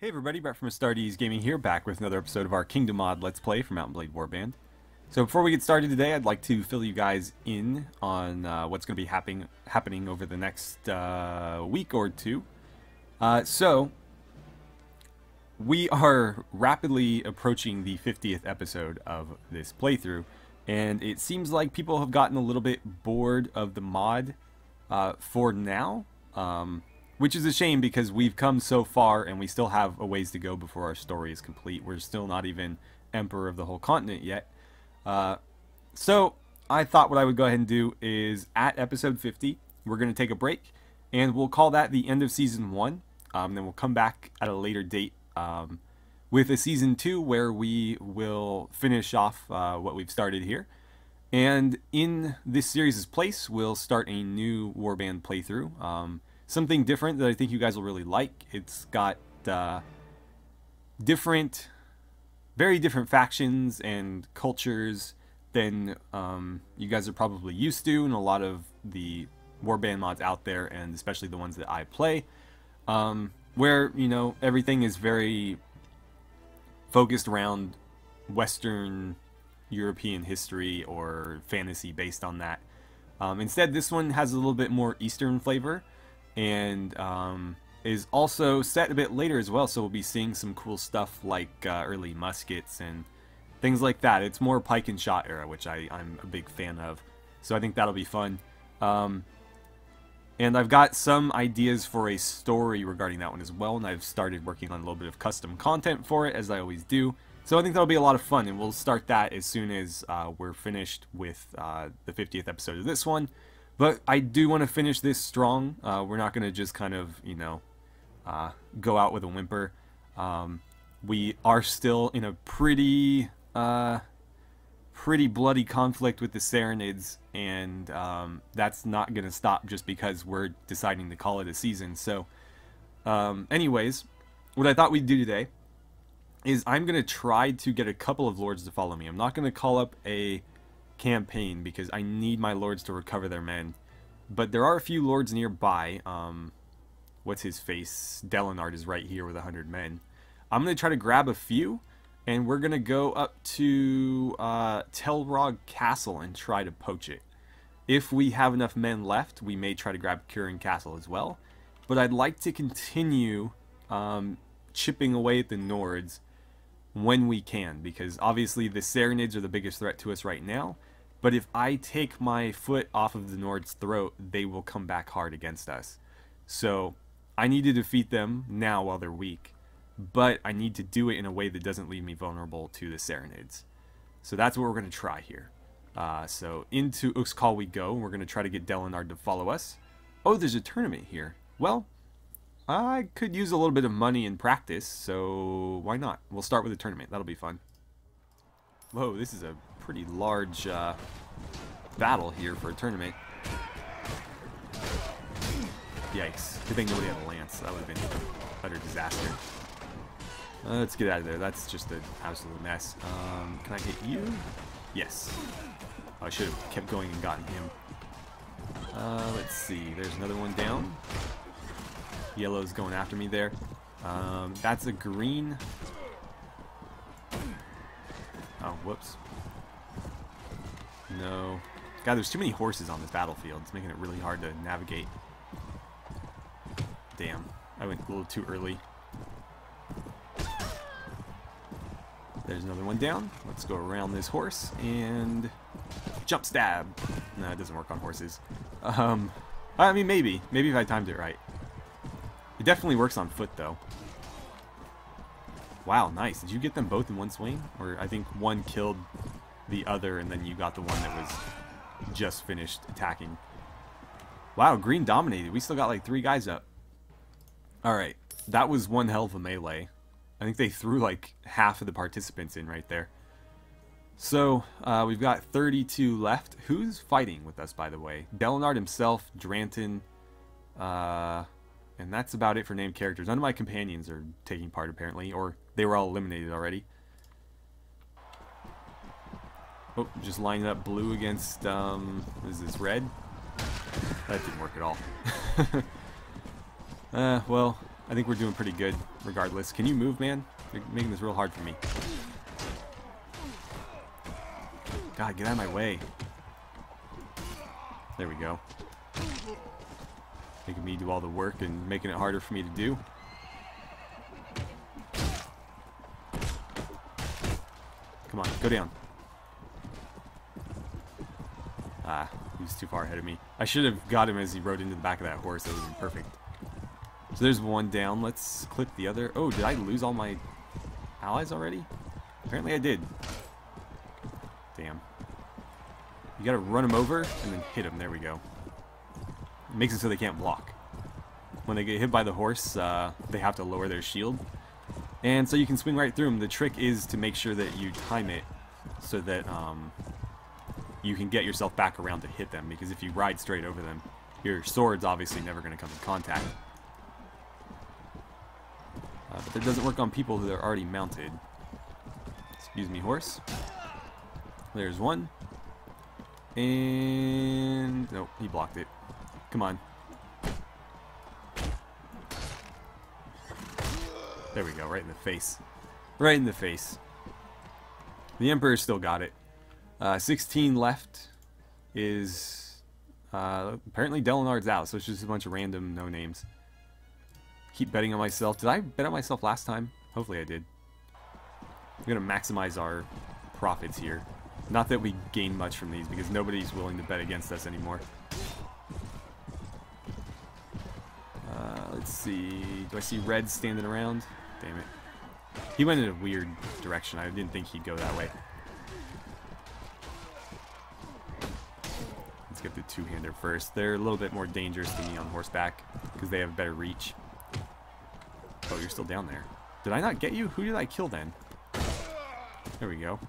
Hey everybody, Brett from AstartesGaming here, back with another episode of our Kingdom Mod Let's Play for Mount & Blade Warband. So before we get started today, I'd like to fill you guys in on what's going to be happening over the next week or two. So, we are rapidly approaching the 50th episode of this playthrough, and it seems like people have gotten a little bit bored of the mod for now. Which is a shame because we've come so far and we still have a ways to go before our story is complete. We're still not even Emperor of the whole continent yet. So I thought what I would go ahead and do is at episode 50, we're going to take a break and we'll call that the end of season 1. Then we'll come back at a later date with a season 2 where we will finish off what we've started here. And in this series' place, we'll start a new Warband playthrough. Something different that I think you guys will really like. It's got very different factions and cultures than you guys are probably used to in a lot of the Warband mods out there, and especially the ones that I play, where, you know, everything is very focused around Western European history or fantasy based on that. Instead, this one has a little bit more Eastern flavor, and is also set a bit later as well, so we'll be seeing some cool stuff like early muskets and things like that. It's more pike and shot era, which I'm a big fan of, so I think that'll be fun. And I've got some ideas for a story regarding that one as well, and I've started working on a little bit of custom content for it, as I always do. So I think that'll be a lot of fun, and we'll start that as soon as we're finished with the 50th episode of this one. But I do want to finish this strong. We're not going to just kind of, you know, go out with a whimper. We are still in a pretty bloody conflict with the Sarranids, and that's not going to stop just because we're deciding to call it a season. So, anyways, what I thought we'd do today is I'm going to try to get a couple of lords to follow me. I'm not going to call up a campaign because I need my lords to recover their men, but there are a few lords nearby. What's his face? Delenard is right here with 100 men. I'm gonna try to grab a few, and we're gonna go up to Telrog Castle and try to poach it. If we have enough men left, we may try to grab Kurin Castle as well, but I'd like to continue chipping away at the Nords when we can, because obviously the Sarranids are the biggest threat to us right now, but if I take my foot off of the Nord's throat, they will come back hard against us. So I need to defeat them now while they're weak, but I need to do it in a way that doesn't leave me vulnerable to the Sarranids. So that's what we're going to try here. So into Uxkhal we go, and we're going to try to get Delenard to follow us. Oh, there's a tournament here. Well, I could use a little bit of money in practice, so why not? We'll start with a tournament. That'll be fun. Whoa, this is a pretty large battle here for a tournament. Yikes. Good thing nobody had a lance. That would have been a utter disaster. Let's get out of there. That's just an absolute mess. Can I get you? Yes. I should have kept going and gotten him. Let's see. There's another one down. Yellow's going after me there. That's a green. Oh, whoops. No. God, there's too many horses on this battlefield. It's making it really hard to navigate. Damn. I went a little too early. There's another one down. Let's go around this horse and jump stab. No, it doesn't work on horses. I mean, maybe. Maybe if I timed it right. It definitely works on foot, though. Wow, nice. Did you get them both in one swing? Or I think one killed the other, and then you got the one that was just finished attacking. Wow, green dominated. We still got like 3 guys up. Alright, that was one hell of a melee. I think they threw like half of the participants in right there. So, we've got 32 left. Who's fighting with us, by the way? Delenard himself, Dranton, and that's about it for named characters. None of my companions are taking part, apparently, or they were all eliminated already. Oh, just lining up blue against, what is this, red? That didn't work at all. Well, I think we're doing pretty good regardless. Can you move, man? You're making this real hard for me. God, get out of my way. There we go. Making me do all the work and making it harder for me to do. Come on, go down. Ah, he was too far ahead of me. I should have got him as he rode into the back of that horse. That would have been perfect. So there's one down. Let's clip the other. Oh, did I lose all my allies already? Apparently I did. Damn. You gotta run them over and then hit them. There we go. It makes it so they can't block. When they get hit by the horse, they have to lower their shield. And so you can swing right through them. The trick is to make sure that you time it so that you can get yourself back around to hit them. Because if you ride straight over them, your sword's obviously never going to come in contact. But that doesn't work on people who are already mounted. Excuse me, horse. There's one. And nope, he blocked it. Come on. There we go, right in the face. Right in the face. The Emperor still got it. 16 left is apparently Delinard's out, so it's just a bunch of random no-names. Keep betting on myself. Did I bet on myself last time? Hopefully I did. We're going to maximize our profits here. Not that we gain much from these, because nobody's willing to bet against us anymore. Let's see. Do I see Red standing around? Damn it. He went in a weird direction. I didn't think he'd go that way. Let's get the two-hander first. They're a little bit more dangerous to me on horseback, because they have better reach. Oh, you're still down there. Did I not get you? Who did I kill then? There we go.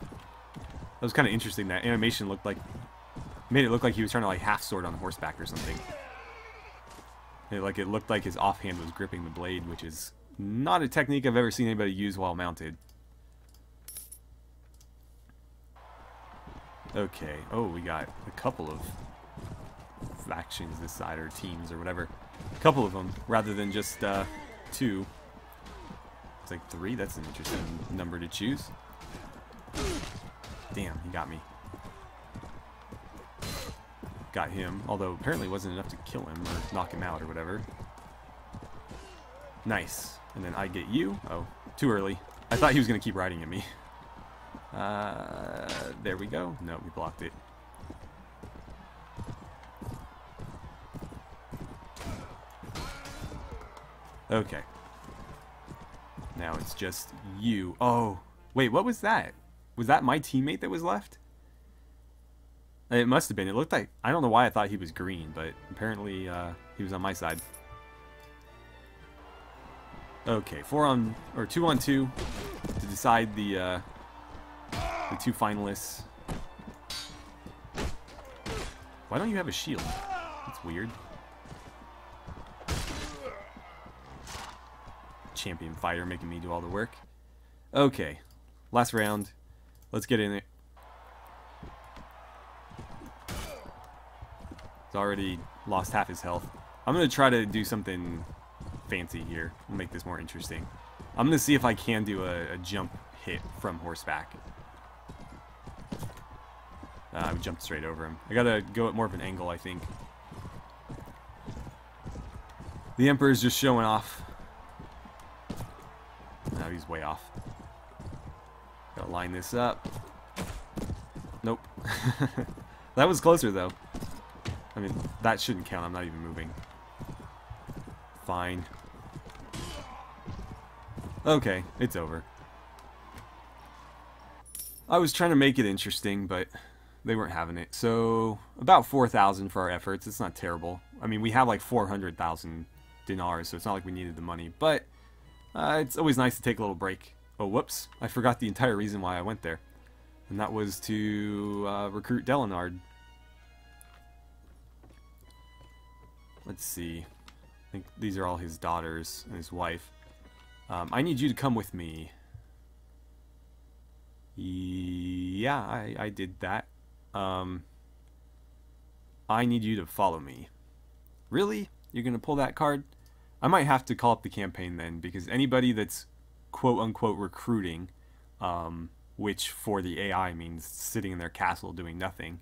That was kind of interesting. That animation looked like... made it look like he was trying to like half sword on horseback or something. It looked like his offhand was gripping the blade, which is not a technique I've ever seen anybody use while mounted. Okay. Oh, we got a couple of factions this side, or teams, or whatever. A couple of them, rather than just two. It's like 3. That's an interesting number to choose. Damn, he got me. Got him, although apparently wasn't enough to kill him or knock him out or whatever. Nice. And then I get you. Oh, too early. I thought he was going to keep riding at me. There we go. No, we blocked it. Okay. Now it's just you. Oh, wait, what was that? Was that my teammate that was left? It must have been. It looked like... I don't know why I thought he was green, but apparently he was on my side. Okay, 2 on 2 to decide the 2 finalists. Why don't you have a shield? That's weird. Champion fighter making me do all the work. Okay, last round. Let's get in it. He's already lost half his health. I'm going to try to do something fancy here. Make this more interesting. I'm going to see if I can do a jump hit from horseback. I jumped straight over him. I got to go at more of an angle, I think. The Emperor's just showing off. No, he's way off. Gotta line this up. Nope. That was closer, though. I mean, that shouldn't count. I'm not even moving. Fine. Okay, it's over. I was trying to make it interesting, but they weren't having it. So, about 4,000 for our efforts. It's not terrible. I mean, we have like 400,000 dinars, so it's not like we needed the money. But it's always nice to take a little break. Oh, whoops. I forgot the entire reason why I went there. And that was to recruit Delinard. Let's see. I think these are all his daughters and his wife. I need you to come with me. Yeah, I did that. I need you to follow me. Really? You're gonna pull that card? I might have to call up the campaign then, because anybody that's quote-unquote recruiting, which for the AI means sitting in their castle doing nothing,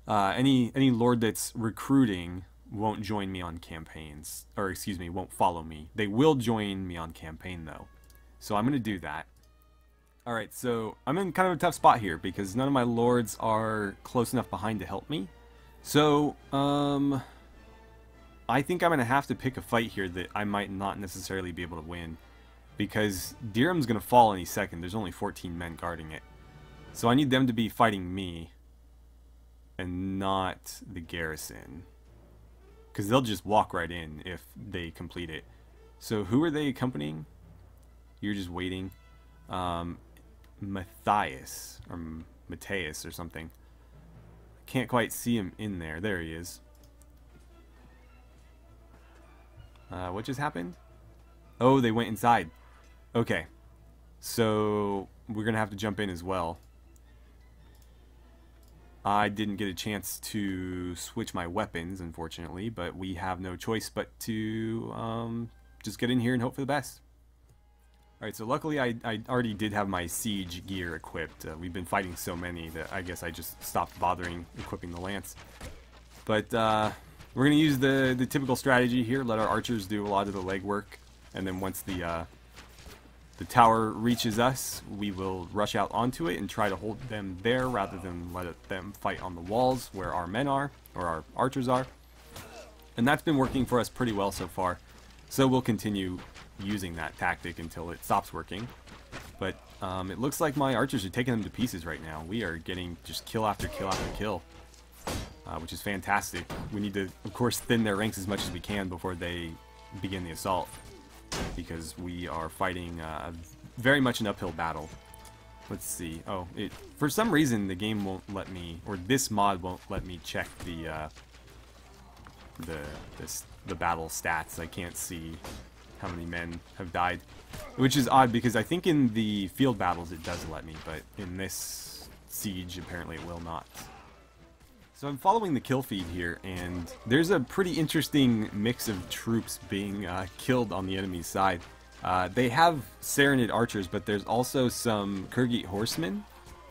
any lord that's recruiting won't join me on campaigns, or excuse me, won't follow me. They will join me on campaign though, so I'm gonna do that. Alright, so I'm in kind of a tough spot here because none of my lords are close enough behind to help me. So I think I'm gonna have to pick a fight here that I might not necessarily be able to win, because Dirham's gonna fall any second. There's only 14 men guarding it, so I need them to be fighting me and not the garrison, because they'll just walk right in if they complete it. So who are they accompanying? You're just waiting. Matthias or Mateus or something. Can't quite see him in there. There he is. What just happened? Oh, they went inside. Okay, so we're gonna have to jump in as well. I didn't get a chance to switch my weapons, unfortunately, but we have no choice but to just get in here and hope for the best. Alright, so luckily I already did have my siege gear equipped. We've been fighting so many that I guess I just stopped bothering equipping the lance. But we're going to use the typical strategy here, let our archers do a lot of the legwork, and then once the tower reaches us, we will rush out onto it and try to hold them there rather than let them fight on the walls where our men are, or our archers are. And that's been working for us pretty well so far, so we'll continue using that tactic until it stops working. But it looks like my archers are taking them to pieces right now. We are getting just kill after kill after kill, which is fantastic. We need to, of course, thin their ranks as much as we can before they begin the assault, because we are fighting very much an uphill battle. Let's see. Oh, for some reason the game won't let me, or this mod won't let me check the battle stats. I can't see how many men have died, which is odd because I think in the field battles it does let me, but in this siege apparently it will not. So I'm following the kill feed here, and there's a pretty interesting mix of troops being killed on the enemy's side. They have Saranid archers, but there's also some Kurgite horsemen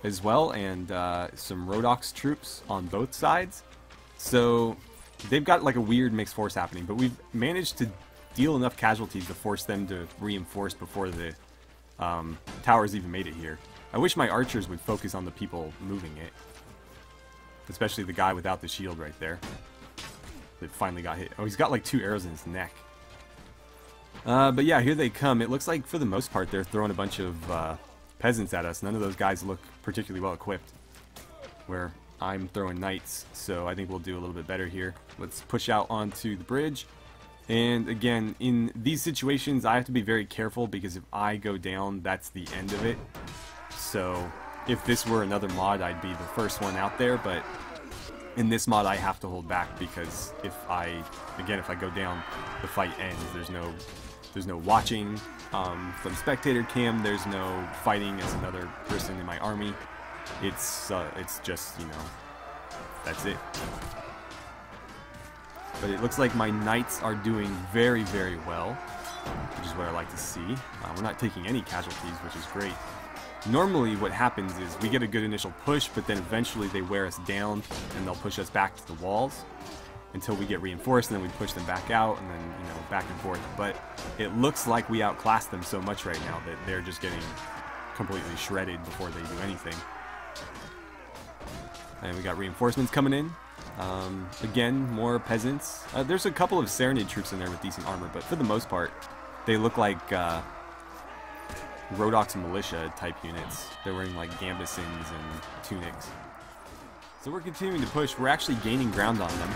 as well, and some Rhodox troops on both sides. So they've got like a weird mixed force happening, but we've managed to deal enough casualties to force them to reinforce before the towers even made it here. I wish my archers would focus on the people moving it, especially the guy without the shield right there that finally got hit. Oh, he's got like 2 arrows in his neck. But yeah, here they come. It looks like for the most part they're throwing a bunch of peasants at us. None of those guys look particularly well equipped, where I'm throwing knights, so I think we'll do a little bit better here. Let's push out onto the bridge. And again, in these situations I have to be very careful, because if I go down, that's the end of it. So if this were another mod, I'd be the first one out there, but in this mod I have to hold back, because if I go down, the fight ends. There's no watching from spectator cam, there's no fighting as another person in my army. It's just, you know, that's it. But it looks like my knights are doing very, very well, which is what I like to see. We're not taking any casualties, which is great. Normally what happens is we get a good initial push, but then eventually they wear us down and they'll push us back to the walls until we get reinforced, and then we push them back out, and then, you know, back and forth. But it looks like we outclass them so much right now that they're just getting completely shredded before they do anything. And we got reinforcements coming in. Again, more peasants. There's a couple of Saranid troops in there with decent armor, but for the most part, they look like Rhodox militia type units. They're wearing like gambesons and tunics. So we're continuing to push. We're actually gaining ground on them,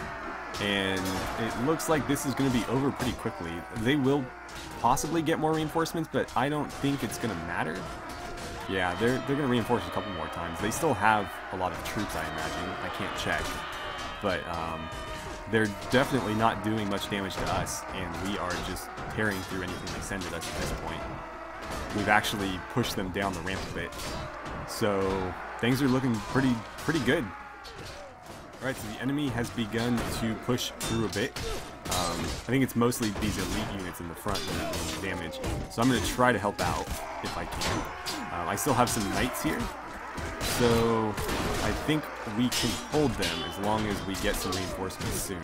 and it looks like this is going to be over pretty quickly. They will possibly get more reinforcements, but I don't think it's going to matter. Yeah, they're going to reinforce a couple more times. They still have a lot of troops, I imagine. I can't check. But they're definitely not doing much damage to us, and we are just tearing through anything they send at us at this point. We've actually pushed them down the ramp a bit, so things are looking pretty good. Alright, so the enemy has begun to push through a bit, I think it's mostly these elite units in the front that are doing damage. So I'm going to try to help out if I can. I still have some knights here. So I think we can hold them as long as we get some reinforcements soon.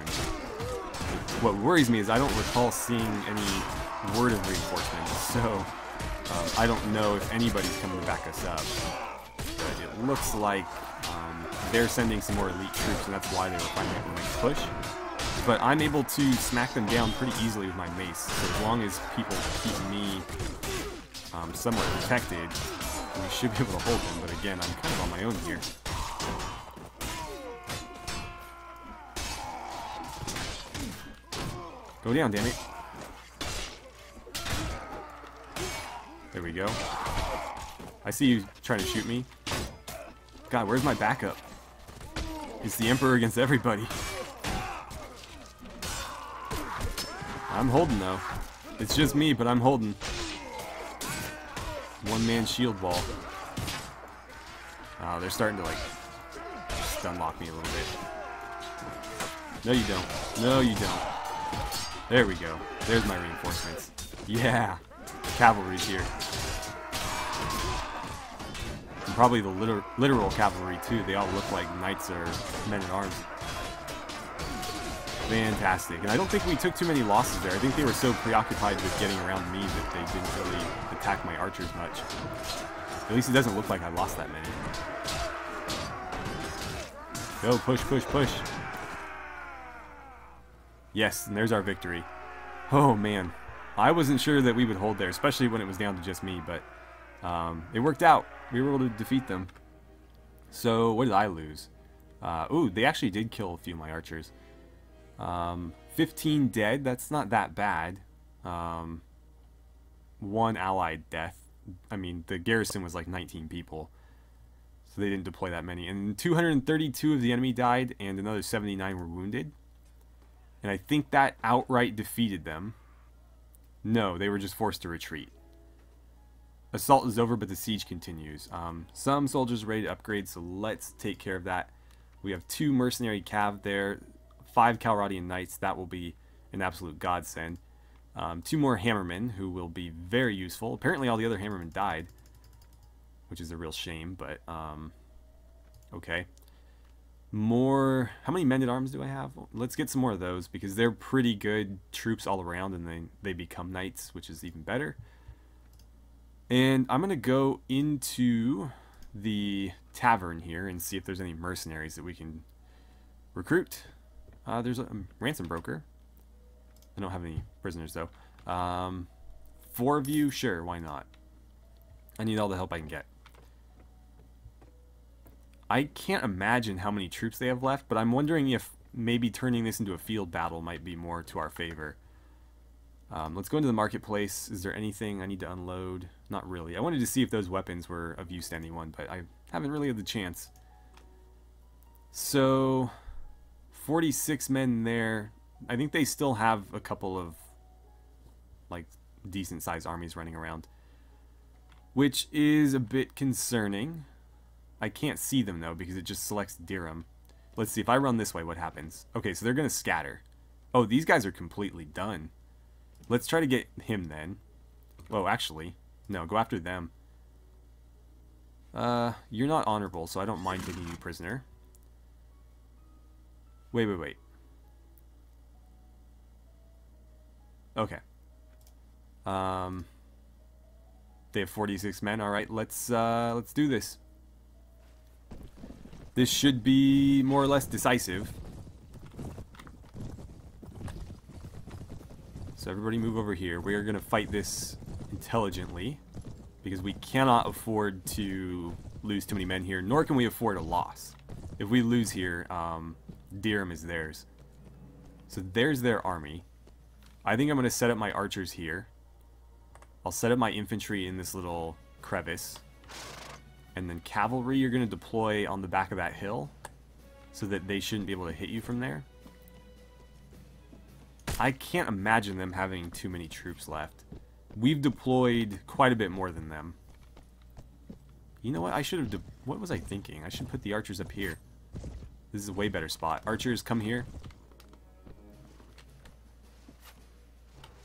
What worries me is I don't recall seeing any word of reinforcements. So I don't know if anybody's coming to back us up. But it looks like they're sending some more elite troops, and that's why they were finally able to make a push. But I'm able to smack them down pretty easily with my mace, so as long as people keep me somewhat protected, we should be able to hold them. But again, I'm kind of on my own here. Go down, damn it. There we go. I see you trying to shoot me. God, where's my backup? It's the Emperor against everybody. I'm holding though. It's just me, but I'm holding. One-man shield wall. Oh, they're starting to like stun lock me a little bit. No, you don't. No, you don't. There we go. There's my reinforcements. Yeah. Cavalry's here. And probably the literal cavalry too. They all look like knights or men-at-arms. Fantastic. And I don't think we took too many losses there. I think they were so preoccupied with getting around me that they didn't really attack my archers much. At least it doesn't look like I lost that many. Go, push, push, push. Yes, and there's our victory. Oh, man. I wasn't sure that we would hold there, especially when it was down to just me, but it worked out. We were able to defeat them. So, what did I lose? Ooh, they actually did kill a few of my archers. 15 dead, that's not that bad. One allied death. I mean, the garrison was like 19 people. So they didn't deploy that many. And 232 of the enemy died, and another 79 were wounded. And I think that outright defeated them. No, they were just forced to retreat. Assault is over, but the siege continues. Some soldiers are ready to upgrade, so let's take care of that. We have 2 mercenary cav there, 5 Calradian knights. That will be an absolute godsend. 2 more hammermen, who will be very useful. Apparently all the other hammermen died, which is a real shame, but okay. More... How many men-at-arms do I have? Let's get some more of those, because they're pretty good troops all around, and they become knights, which is even better. And I'm going to go into the tavern here and see if there's any mercenaries that we can recruit. There's a ransom broker. I don't have any prisoners, though. 4 of you? Sure, why not? I need all the help I can get. I can't imagine how many troops they have left, but I'm wondering if maybe turning this into a field battle might be more to our favor. Let's go into the marketplace. Is there anything I need to unload? Not really. I wanted to see if those weapons were of use to anyone, but I haven't really had the chance. So, 46 men there. I think they still have a couple of, like, decent-sized armies running around, which is a bit concerning. I can't see them, though, because it just selects Dirham. Let's see, if I run this way, what happens? Okay, so they're going to scatter. Oh, these guys are completely done. Let's try to get him, then. Oh, actually, no, go after them. You're not honorable, so I don't mind taking you prisoner. Wait. Okay. They have 46 men. All right, let's do this. This should be more or less decisive. So everybody move over here. We are going to fight this intelligently, because we cannot afford to lose too many men here, nor can we afford a loss. If we lose here, Dirham is theirs. So there's their army. I think I'm going to set up my archers here. I'll set up my infantry in this little crevice. And then cavalry you're going to deploy on the back of that hill, so that they shouldn't be able to hit you from there. I can't imagine them having too many troops left. We've deployed quite a bit more than them. You know what? I should have... What was I thinking? I should put the archers up here. This is a way better spot. Archers, come here.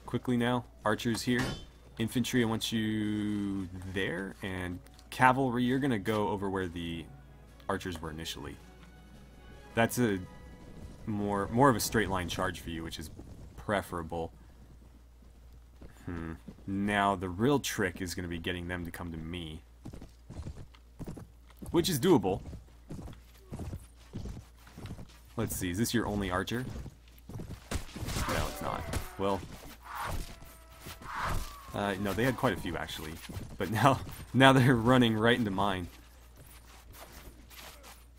quickly now. Archers here. Infantry, I want you there. And cavalry, you're going to go over where the archers were initially. That's a more of a straight line charge for you, which is preferable. Now, the real trick is going to be getting them to come to me. Which is doable. Let's see, is this your only archer? No, it's not. Well, no, they had quite a few actually, but now they're running right into mine.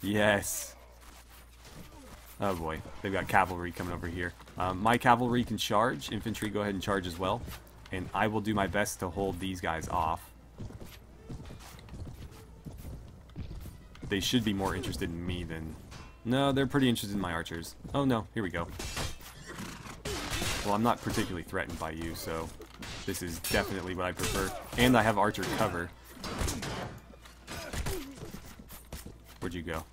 Yes. Oh boy, they've got cavalry coming over here. My cavalry can charge. Infantry, go ahead and charge as well, and I will do my best to hold these guys off. They should be more interested in me than... No, they're pretty interested in my archers. Oh no, here we go. Well, I'm not particularly threatened by you, so this is definitely what I prefer. And I have archer cover. Where'd you go?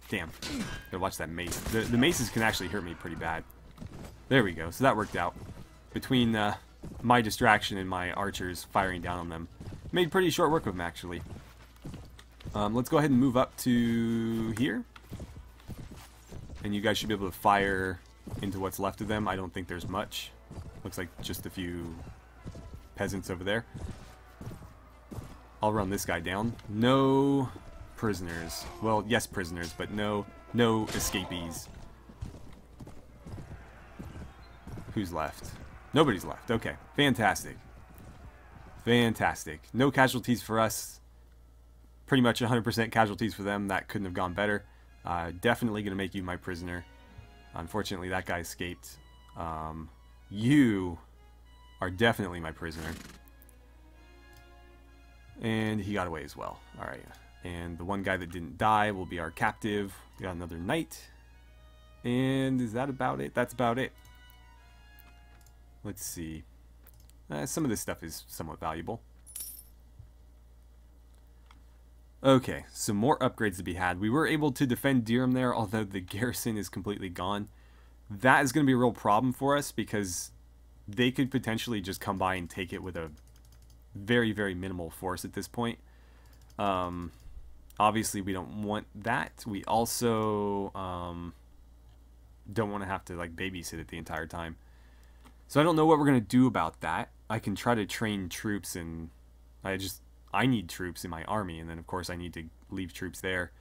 Damn. Gotta watch that mace. The maces can actually hurt me pretty bad. There we go. So that worked out. Between my distraction and my archers firing down on them. Made pretty short work of them, actually. Let's go ahead and move up to here. And you guys should be able to fire into what's left of them. I don't think there's much. Looks like just a few peasants over there. I'll run this guy down. No prisoners. Well, yes, prisoners, but no escapees. Who's left? Nobody's left. Okay, fantastic. Fantastic. No casualties for us. Pretty much 100% casualties for them. That couldn't have gone better. Definitely going to make you my prisoner. Unfortunately, that guy escaped. You are definitely my prisoner. And he got away as well. Alright. And the one guy that didn't die will be our captive. We got another knight. And is that about it? That's about it. Let's see. Some of this stuff is somewhat valuable. Okay, some more upgrades to be had. We were able to defend Durham there, although the garrison is completely gone. That is going to be a real problem for us, because they could potentially just come by and take it with a very, very minimal force at this point. Obviously, we don't want that. We also don't want to have to like babysit it the entire time. So I don't know what we're going to do about that. I can try to train troops, and I need troops in my army, and then of course I need to leave troops there.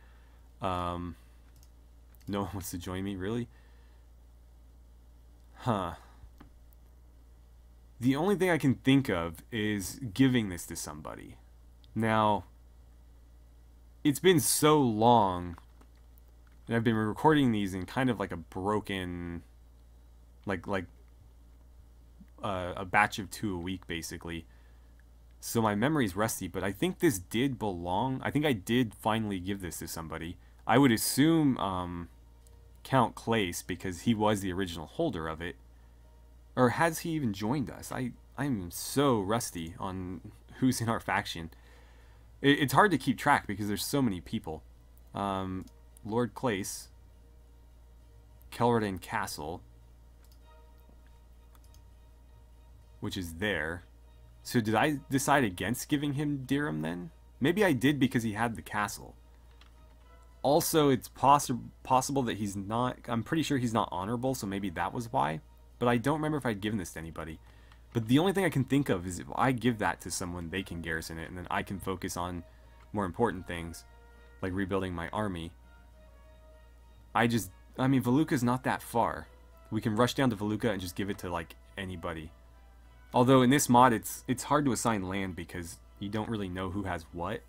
No one wants to join me, really? Huh. The only thing I can think of is giving this to somebody. Now, it's been so long, and I've been recording these in kind of like a broken, like a batch of 2 a week, basically. So my memory's rusty, but I think this did belong. I think I did finally give this to somebody. I would assume Count Clace, because he was the original holder of it. Or has he even joined us? I'm so rusty on who's in our faction. It's hard to keep track because there's so many people. Lord Clace, Kelredin Castle, which is there. So did I decide against giving him Durham then? Maybe I did because he had the castle. Also, it's possible that he's not... I'm pretty sure he's not honorable, so maybe that was why. But I don't remember if I'd given this to anybody. But the only thing I can think of is if I give that to someone, they can garrison it, and then I can focus on more important things, like rebuilding my army. I mean, Valuka's not that far. We can rush down to Valuka and just give it to, like, anybody. Although in this mod, it's hard to assign land because you don't really know who has what.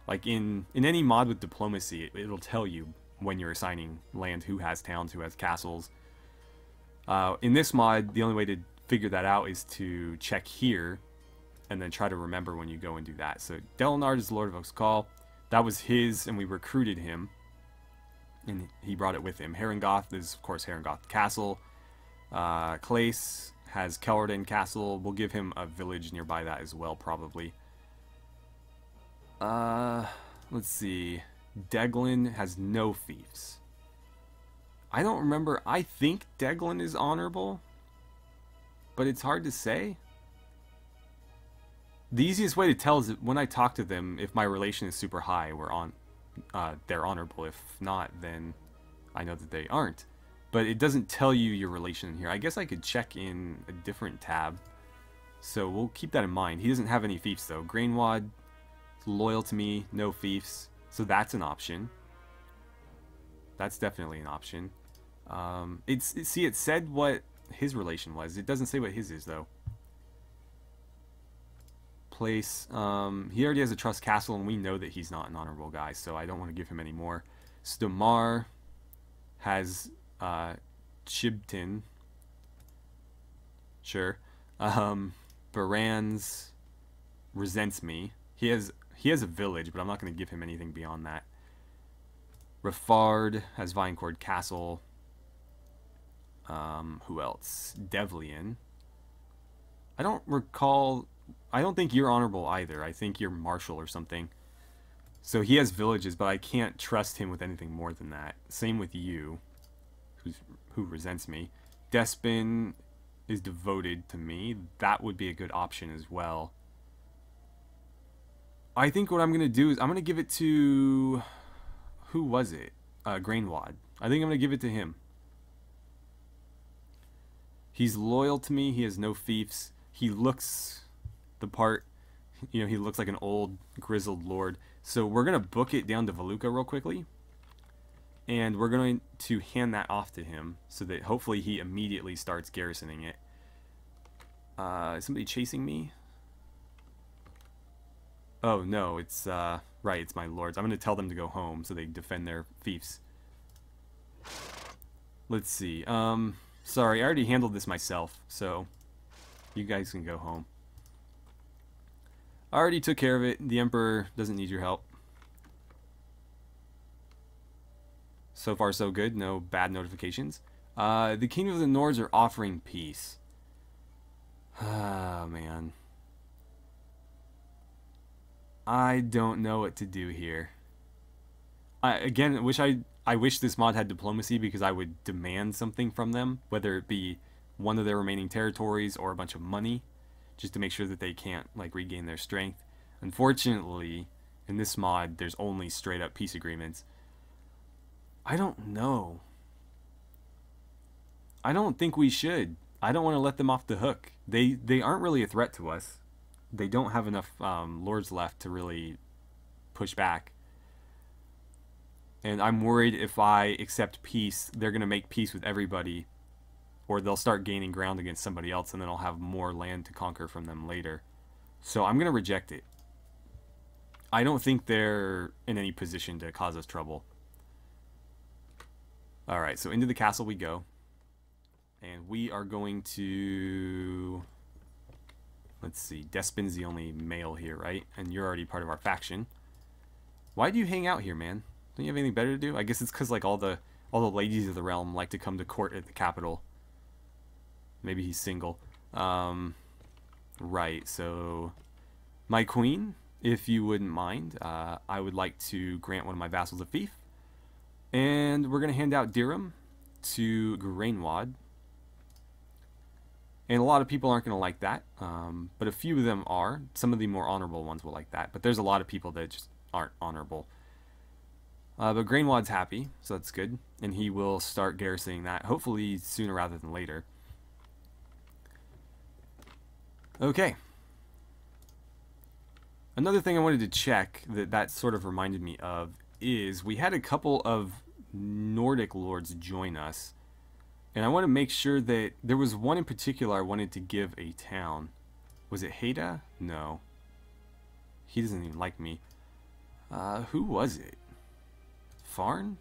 Like in any mod with diplomacy, it'll tell you when you're assigning land, who has towns, who has castles. In this mod, the only way to figure that out is to check here and then try to remember when you go and do that. So Delinard is Lord of Oxcall. That was his, and we recruited him, and he brought it with him. Harengoth is, of course, Harengoth Castle. Clace has Kelredin Castle. We'll give him a village nearby that as well, probably. Let's see. Deglin has no fiefs. I don't remember. I think Deglin is honorable. but it's hard to say. The easiest way to tell is that when I talk to them, if my relation is super high, they're honorable. If not, then I know that they aren't. But it doesn't tell you your relation in here. I guess I could check in a different tab. So we'll keep that in mind. He doesn't have any fiefs though. Grainwad, loyal to me, no fiefs. So that's an option. That's definitely an option. See, it said what his relation was. It doesn't say what his is though. Place. He already has a trust castle, and we know that he's not an honorable guy, so I don't want to give him any more. Stomar has Chibton. Sure. Baran's resents me. He has a village, but I'm not going to give him anything beyond that. Rafard has Vinecord Castle. Who else? Devlian. I don't recall. I don't think you're honorable either. I think you're marshal or something. So he has villages, but I can't trust him with anything more than that. Same with you, who resents me. Despin is devoted to me. That would be a good option as well. I think what I'm going to do is I'm going to give it to... Who was it? Grainwad. I think I'm going to give it to him. He's loyal to me. He has no fiefs. He looks the part. You know, he looks like an old, grizzled lord. So we're going to book it down to Valuka real quickly. And we're going to hand that off to him so that hopefully he immediately starts garrisoning it. Is somebody chasing me? Oh, no, it's, right, it's my lords. I'm going to tell them to go home so they defend their fiefs. Let's see. Sorry, I already handled this myself, so you guys can go home. I already took care of it. The Emperor doesn't need your help. So far, so good. No bad notifications. The Kingdom of the Nords are offering peace. Oh, man. I don't know what to do here. Again, I wish this mod had diplomacy because I would demand something from them, whether it be one of their remaining territories or a bunch of money, just to make sure that they can't like regain their strength. Unfortunately, in this mod, there's only straight up peace agreements. I don't know. I don't think we should. I don't want to let them off the hook. They aren't really a threat to us. They don't have enough lords left to really push back. And I'm worried if I accept peace, they're going to make peace with everybody, or they'll start gaining ground against somebody else, and then I'll have more land to conquer from them later. So I'm going to reject it. I don't think they're in any position to cause us trouble. Alright, so into the castle we go. And we are going to... Let's see, Despin's the only male here, right? And you're already part of our faction. Why do you hang out here, man? Don't you have anything better to do? I guess it's because like all the ladies of the realm like to come to court at the capital. Maybe he's single. Right, so my queen, if you wouldn't mind, I would like to grant one of my vassals a fief. And we're going to hand out dirham to Grainwad. And a lot of people aren't going to like that, but a few of them are. Some of the more honorable ones will like that, but there's a lot of people that just aren't honorable. But Grainwad's happy, so that's good. And he will start garrisoning that, hopefully sooner rather than later. Okay. Another thing I wanted to check that sort of reminded me of is we had a couple of Nordic lords join us. And I want to make sure that there was one in particular I wanted to give a town. Was it Haida? No. He doesn't even like me. Who was it? Farn?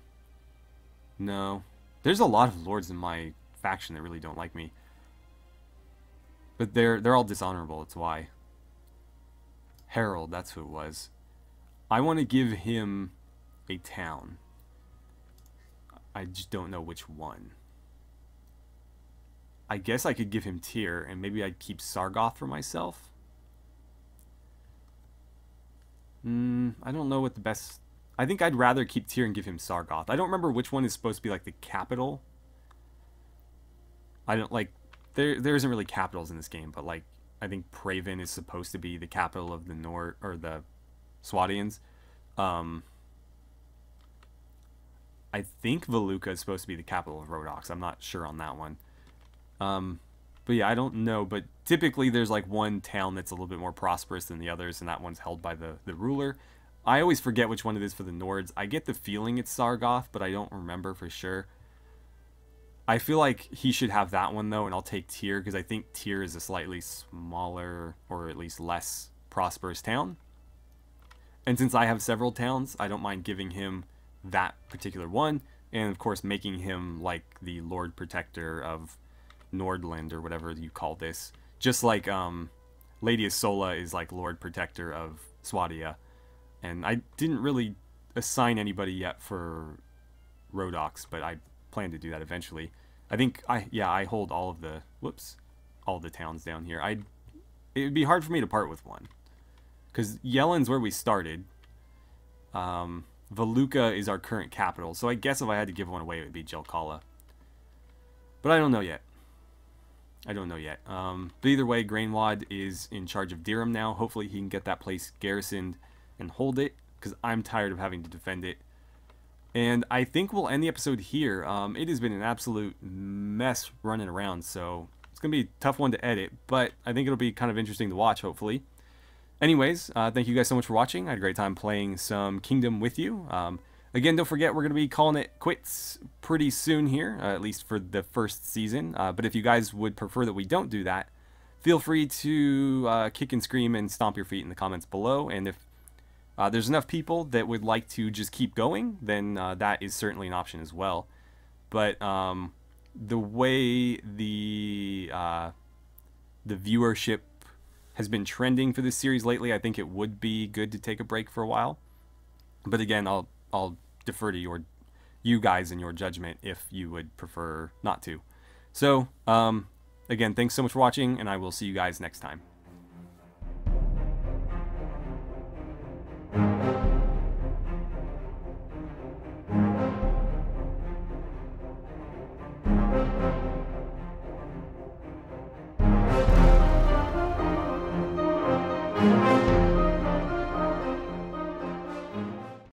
No. There's a lot of lords in my faction that really don't like me. But they're all dishonorable, it's why. Harold, that's who it was. I want to give him a town. I just don't know which one. I guess I could give him Tyr, and maybe I'd keep Sargoth for myself. I don't know what the best... I think I'd rather keep Tyr and give him Sargoth. I don't remember which one is supposed to be like the capital. I don't like... there isn't really capitals in this game, but like I think Praven is supposed to be the capital of the Nord or the Swadians. I think Veluca is supposed to be the capital of Rhodox. I'm not sure on that one. But yeah, I don't know. But typically there's like one town that's a little bit more prosperous than the others, and that one's held by the ruler. I always forget which one it is for the Nords. I get the feeling it's Sargoth, but I don't remember for sure. I feel like he should have that one though, and I'll take Tyr because I think Tyr is a slightly smaller or at least less prosperous town. And since I have several towns, I don't mind giving him that particular one, and of course making him like the Lord Protector of Nordland or whatever you call this. Just like Lady Sola is like Lord Protector of Swadia. And I didn't really assign anybody yet for Rhodox, but I plan to do that eventually. I think I hold all of the all the towns down here. It would be hard for me to part with one, because Yellen's where we started. Veluca is our current capital, so I guess if I had to give one away, it would be Jelkala. But I don't know yet. But either way, Grainwad is in charge of Dirham now. Hopefully he can get that place garrisoned and hold it, because I'm tired of having to defend it. And I think we'll end the episode here. It has been an absolute mess running around, so it's going to be a tough one to edit, but I think it'll be kind of interesting to watch, hopefully. Anyways, thank you guys so much for watching. I had a great time playing some Kingdom with you. Again, don't forget, we're going to be calling it quits pretty soon here, at least for the first season. But if you guys would prefer that we don't do that, feel free to kick and scream and stomp your feet in the comments below. And if there's enough people that would like to just keep going, then that is certainly an option as well. But the way the viewership has been trending for this series lately, I think it would be good to take a break for a while. But again, I'll defer to you guys and your judgment if you would prefer not to. So, again, thanks so much for watching, and I will see you guys next time. Thank you.